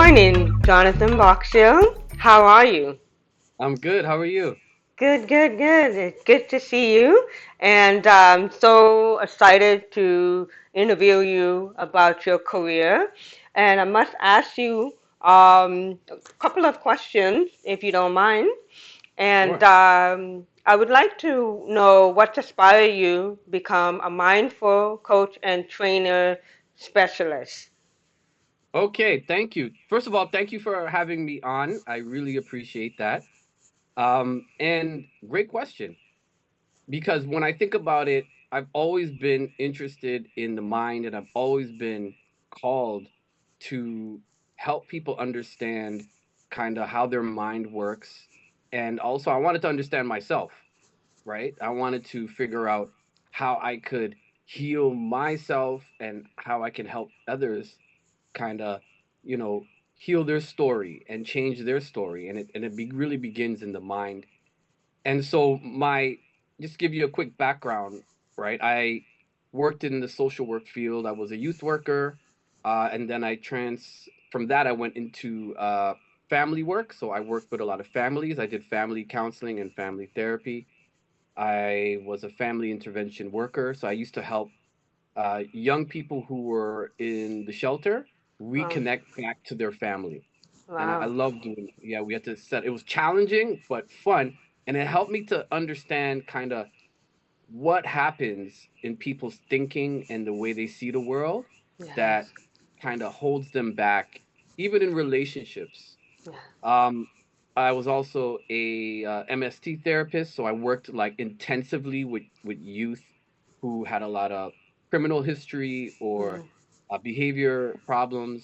morning, Jonathan Boxill. How are you? I'm good. How are you? Good, good, good. It's good to see you. And I'm so excited to interview you about your career. And I must ask you a couple of questions, if you don't mind. And Sure. I would like to know what inspired you become a mindful coach and trainer specialist. Okay, thank you. First of all, thank you for having me on. I really appreciate that. And great question because when I think about it, I've always been interested in the mind and I've always been called to help people understand kind of how their mind works. And also, I wanted to understand myself, right? I wanted to figure out how I could heal myself and how I can help others kind of, you know, heal their story and change their story. And it really begins in the mind. And so my just give you a quick background, right? I worked in the social work field. I was a youth worker, and then I trans from that I went into family work. So I worked with a lot of families. I did family counseling and family therapy. I was a family intervention worker, so I used to help young people who were in the shelter Wow. reconnect back to their family. And I Wow. love doing it. Yeah, we had to set it was challenging but fun. And it helped me to understand kind of what happens in people's thinking and the way they see the world that Yes. kind of holds them back, even in relationships. Yeah. Um, I was also a MST therapist, so I worked like intensively with youth who had a lot of criminal history or Mm. behavior problems,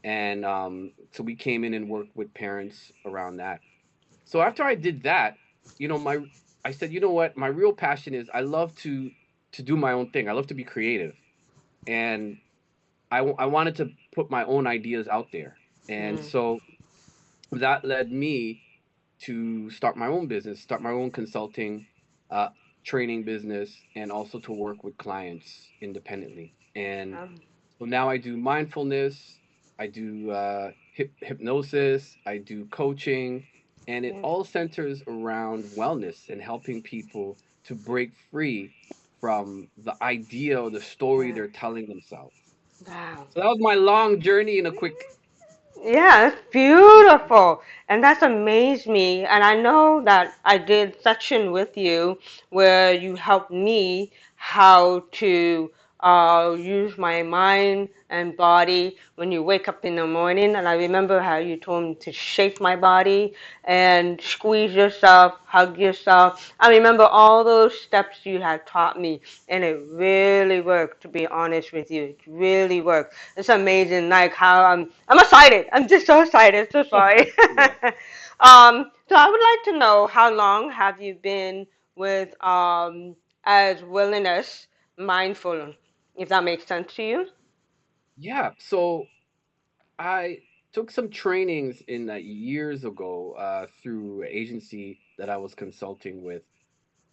and so we came in and worked with parents around that. So after I did that, my I said, you know what, my real passion is I love to do my own thing. I love to be creative, and I wanted to put my own ideas out there, and Mm. so that led me to start my own business, start my own consulting, uh, training business, and also to work with clients independently. And Um, so now I do mindfulness, I do hypnosis, I do coaching, and it yeah. all centers around wellness and helping people to break free from the idea or the story Yeah. they're telling themselves. Wow. So that was my long journey in a quick. Yeah, it's beautiful. And that's amazed me. And I know that I did section with you where you helped me how to use my mind and body when you wake up in the morning. And I remember how you told me to shake my body and squeeze yourself, hug yourself. I remember all those steps you had taught me, and it really worked, to be honest with you. It really worked. It's amazing, like how I'm excited. I'm just so excited. So sorry. Yeah. So I would like to know how long have you been with as willingness mindful, if that makes sense to you? Yeah. So I took some trainings in years ago through an agency that I was consulting with,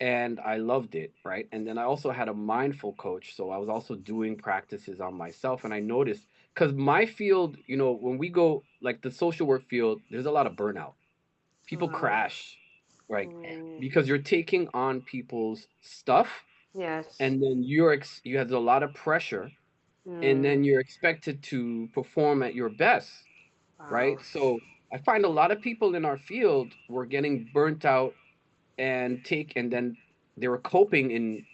and I loved it, right? And then I also had a mindful coach, so I was also doing practices on myself, and I noticed because my field, when we go like the social work field, there's a lot of burnout. People Wow. crash, right? Mm, Because you're taking on people's stuff, yes. and then you have a lot of pressure, and Mm, then you're expected to perform at your best, wow. right? So I find a lot of people in our field were getting burnt out and then they were coping in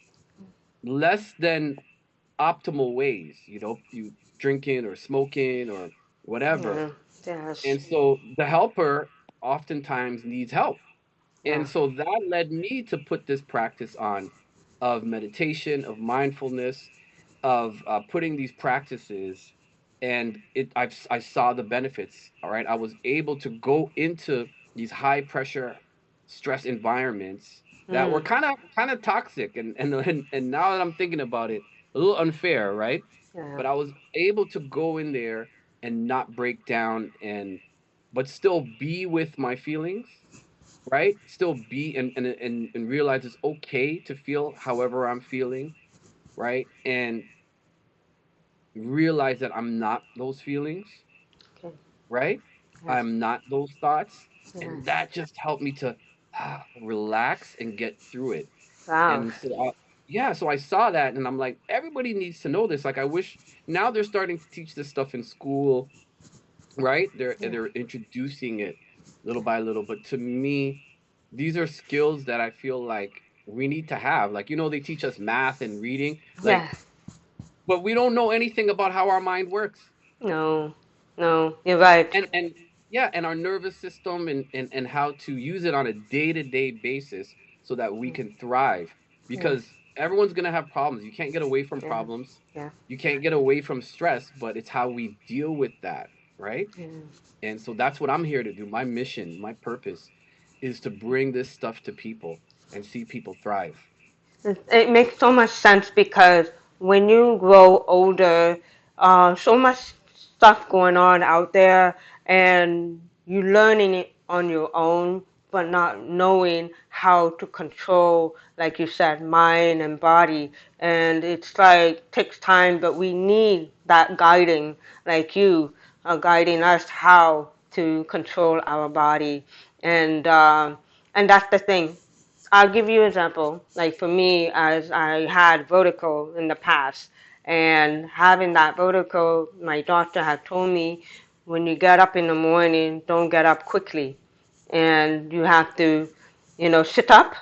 less than optimal ways, you drinking or smoking or whatever. Yeah. Yes. And so the helper oftentimes needs help. Yeah. And so that led me to put this practice on of meditation, of mindfulness, of putting these practices, and I saw the benefits. All right, I was able to go into these high pressure, stress environments that were Mm, kind of toxic, and now that I'm thinking about it, a little unfair, right? yeah. But I was able to go in there and not break down but still be with my feelings, right? Still be and realize it's okay to feel however I'm feeling, right? And realize that I'm not those feelings, Okay. right? Yes. I'm not those thoughts. And Yes. that just helped me to relax and get through it. Wow. And so, yeah, so I saw that and I'm like, everybody needs to know this. Like, I wish now they're starting to teach this stuff in school, right? Yeah. They're introducing it little by little. But to me, these are skills that I feel like we need to have. Like, they teach us math and reading, like, Yeah. but we don't know anything about how our mind works. No. No. You're right. And yeah, and our nervous system and how to use it on a day-to-day basis so that we can thrive. Yeah. Because everyone's gonna have problems. You can't get away from Yeah. problems. Yeah. You can't get away from stress, but it's how we deal with that, right? Yeah. And so that's what I'm here to do. My mission, my purpose is to bring this stuff to people and see people thrive. It makes so much sense because when you grow older, so much stuff going on out there, and you learning it on your own, but not knowing how to control, like you said, mind and body. And it's like takes time, but we need that guiding, like you guiding us how to control our body, and that's the thing. I'll give you an example. Like for me, as I had vertigo in the past, and having that vertigo, my doctor had told me when you get up in the morning, don't get up quickly, and you have to, sit up,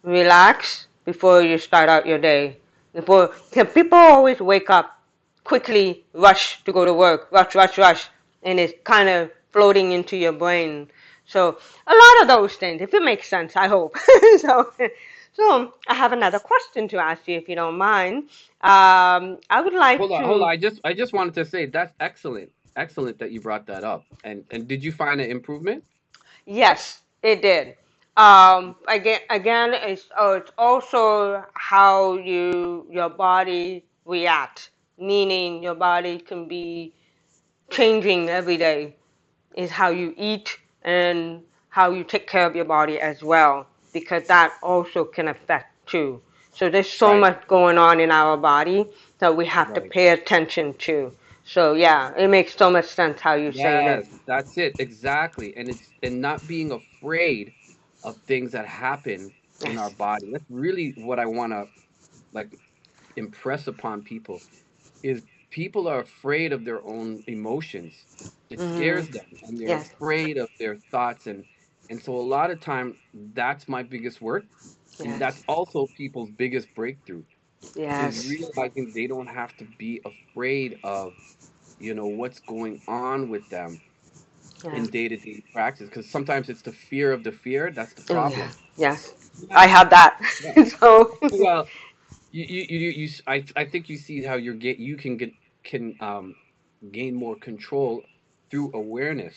relax before you start out your day. Before, 'cause people always wake up quickly, rush to go to work, rush, rush, rush, and it's kind of floating into your brain. So a lot of those things, if it makes sense, I hope. so, so I have another question to ask you, if you don't mind. I would like Hold on. to. I just wanted to say that's excellent. Excellent that you brought that up. And did you find an improvement? Yes, it did. Again, it's also how your body reacts, meaning your body can be changing every day. Is how you eat and how you take care of your body as well, because that also can affect too. So there's so Right. much going on in our body that we have to Right. pay attention to. So yeah, it makes so much sense how you're saying it. Yes, that's it. Exactly. And not being afraid of things that happen in our Yes. body. That's really what I want to like impress upon people is people are afraid of their own emotions. It Hmm. scares them and they're Yes. afraid of their thoughts and so a lot of time that's my biggest work and that's Yes. also people's biggest breakthrough is Yes. realizing they don't have to be afraid of what's going on with them Yeah. in day-to-day practice because sometimes it's the fear of the fear that's the Oh yeah. problem. Yes. I Yeah, have that. yeah. so Well, I think you see how you can gain more control through awareness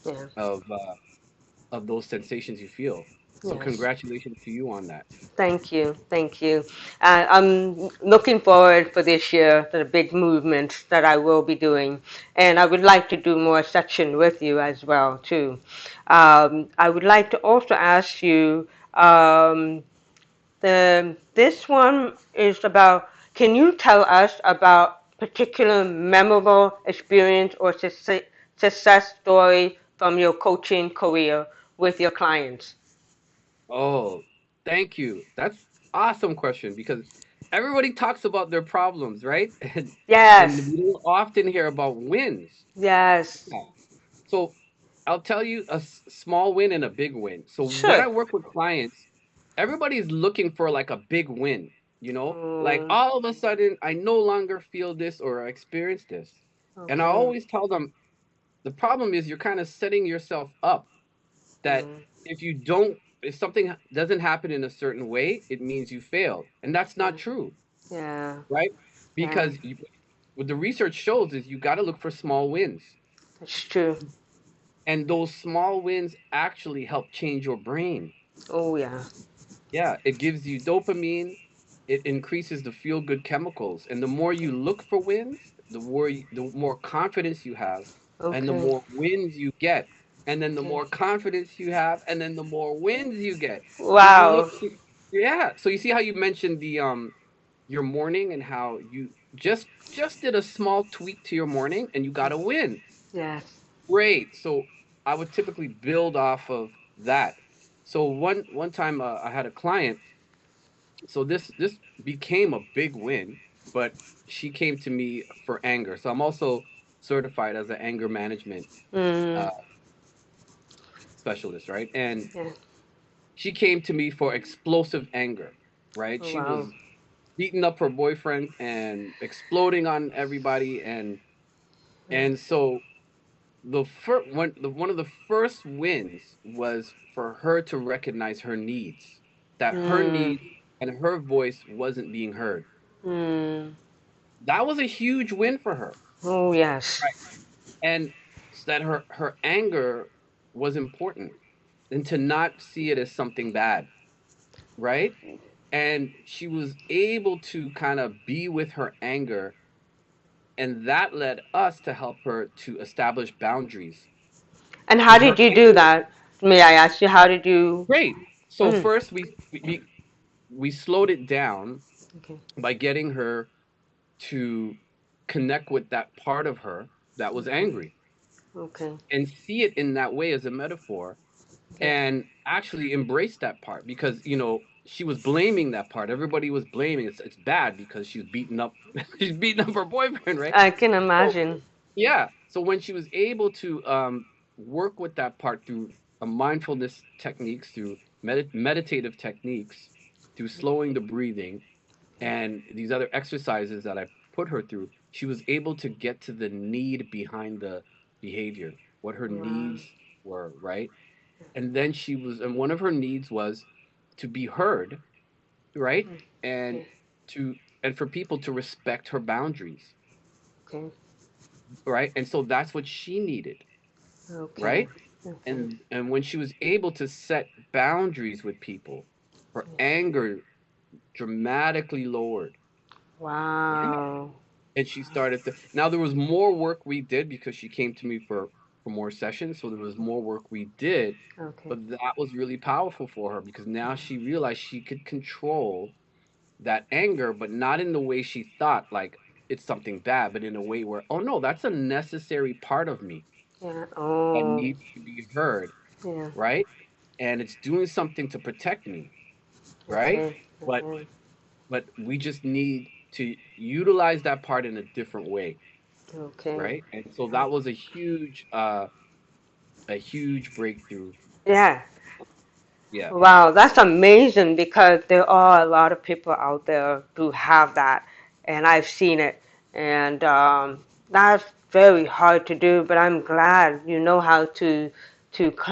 yeah. of those sensations you feel. So Yes. congratulations to you on that. Thank you, thank you. I'm looking forward for this year for the big movements that I will be doing, and I would like to do more section with you as well too. I would like to also ask you. This one is about. Can you tell us about particular memorable experience or success story from your coaching career with your clients? Oh, thank you. That's awesome question because everybody talks about their problems, right? And Yes, we don't often hear about wins. yes, Yeah. So I'll tell you a small win and a big win. So when sure. I work with clients, everybody's looking for like a big win, like Mm, all of a sudden I no longer feel this or experience this. And I okay. always tell them the problem is you're kind of setting yourself up that Mm, if something doesn't happen in a certain way, it means you failed. And that's not yeah, true, yeah, right? yeah. Because what the research shows is you got to look for small wins. That's true. And those small wins actually help change your brain. Oh yeah. Yeah, it gives you dopamine, it increases the feel good chemicals. And the more you look for wins, the more confidence you have, and the Okay. more wins you get. And then the Okay. more confidence you have, and then the more wins you get. So you look Wow. yeah, so you see how you mentioned the your morning and how you just did a small tweak to your morning and you got a win. Yes. great. So I would typically build off of that. So one time I had a client. So this became a big win, but she came to me for anger. So I'm also certified as an anger management Mm. uh, specialist, right? And Yeah. she came to me for explosive anger, right? Oh, She wow. was beating up her boyfriend and exploding on everybody, and so one of the first wins was for her to recognize her needs, that her Mm. needs and her voice wasn't being heard. Mm. That was a huge win for her, Oh, yes. right? And that her anger was important, and to not see it as something bad, right? And she was able to kind of be with her anger, and that led us to help her to establish boundaries And how because did her you do anger. that? May I ask you, how did you? Great. So Mm. first we slowed it down Okay. by getting her to connect with that part of her that was Okay. angry Okay. and see it in that way as a metaphor, Okay. and actually embrace that part, because she was blaming that part. Everybody was blaming it's bad because she's beating up she's beating up her boyfriend, right? I can So imagine. yeah, so when she was able to work with that part through a mindfulness techniques, through meditative techniques, through slowing the breathing and these other exercises that I put her through, she was able to get to the need behind the behavior, what her Wow. needs were, right? And then and one of her needs was to be heard, right? And Okay. to and for people to respect her boundaries, Okay. right? And so that's what she needed, Okay. right? Okay. And when she was able to set boundaries with people, her anger dramatically lowered. Yeah. Wow. And she started to now there was more work we did because she came to me for more sessions, so there was more work we did, Okay. but that was really powerful for her because now she realized she could control that anger, but not in the way she thought, like it's something bad, but in a way where, oh no, that's a necessary part of me Yeah. that Oh. needs to be heard, Yeah. right? And it's doing something to protect me, right? Okay. But Okay. but we just need to utilize that part in a different way, Okay. right? And so that was a huge breakthrough. Yeah. Yeah, Wow, that's amazing because there are a lot of people out there who have that, and I've seen it, and that's very hard to do. But I'm glad you know how to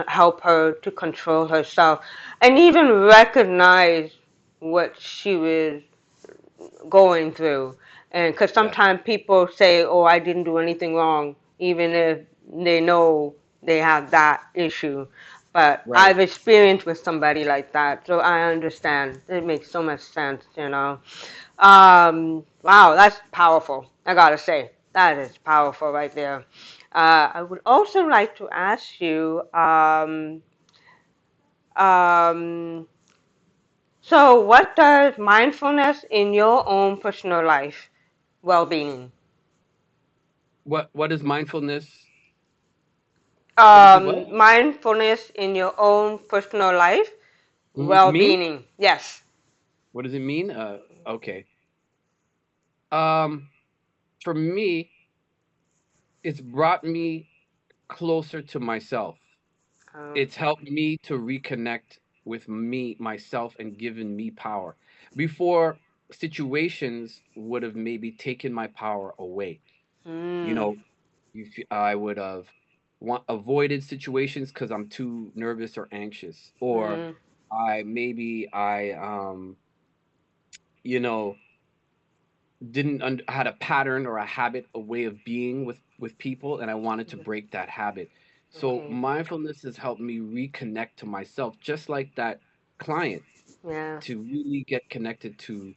help her to control herself, and even recognize what she was going through. And because yeah, sometimes people say, "Oh, I didn't do anything wrong," even if they know they have that issue. But right. I've experienced with somebody like that, so I understand. It makes so much sense. Wow, that's powerful. I gotta say, that is powerful right there. I would also like to ask you, um, so what does mindfulness in your own personal life well-being. What is mindfulness? What is it? What? Mindfulness in your own personal life, Mean? well-being. Yes. What does it mean? Okay. Um, for me, it's brought me closer to myself. It's Okay. helped me to reconnect with me, myself, and given me power. Before, situations would have maybe taken my power away. You Mm. know, I would have avoided situations because I'm too nervous or anxious, or Mm. I you know didn't had a pattern or a habit, a way of being with people, and I wanted to break that habit. So Okay. mindfulness has helped me reconnect to myself, just like that client, Yeah. to really get connected to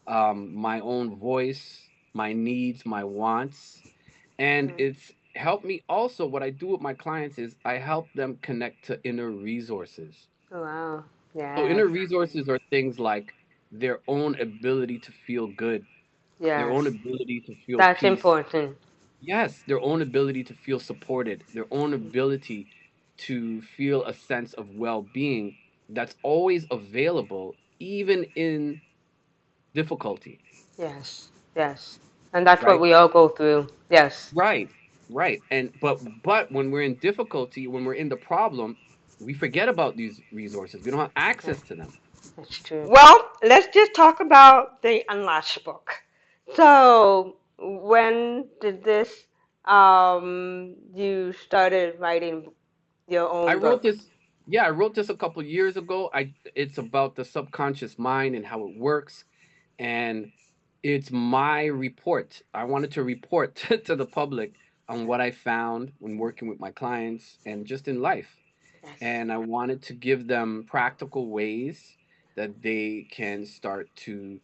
my own voice, my needs, my wants. And Mm. it's helped me also. What I do with my clients is I help them connect to inner resources. Oh, wow. So Yes. inner resources are things like their own ability to feel good, their Yes. own ability to feel That's peace, important. Yes, their own ability to feel supported, their own ability to feel a sense of well-being that's always available even in difficulty, Yes, yes. And that's what right? we all go through. Yes, Right, right. And but when we're in difficulty, when we're in the problem, we forget about these resources. We don't have yeah, access to them. that's true. Well, let's just talk about the Unlatched book. So, when did this, you started writing your I own wrote book? this, yeah, I wrote this a couple years ago. I It's about the subconscious mind and how it works, and it's my report. I wanted to report to the public on what I found when working with my clients and just in life. Yes. And I wanted to give them practical ways that they can start to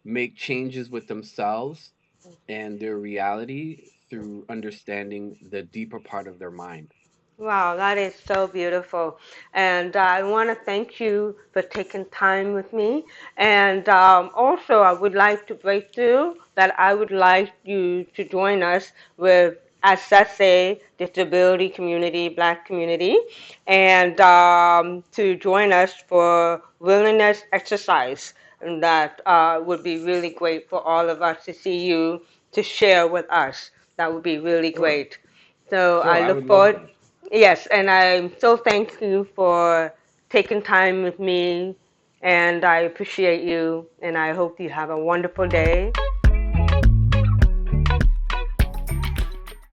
make changes with themselves and their reality through understanding the deeper part of their mind. Wow, that is so beautiful. And I want to thank you for taking time with me. And also, I would like to break through that I would like you to join us with Assesse Disability Community, Black Community, and to join us for willingness exercise. And that would be really great for all of us to see you to share with us. That would be really Sure. great. So Sure, I I look would love forward. that. Yes, and I'm so thank you for taking time with me, and I appreciate you, and I hope you have a wonderful day.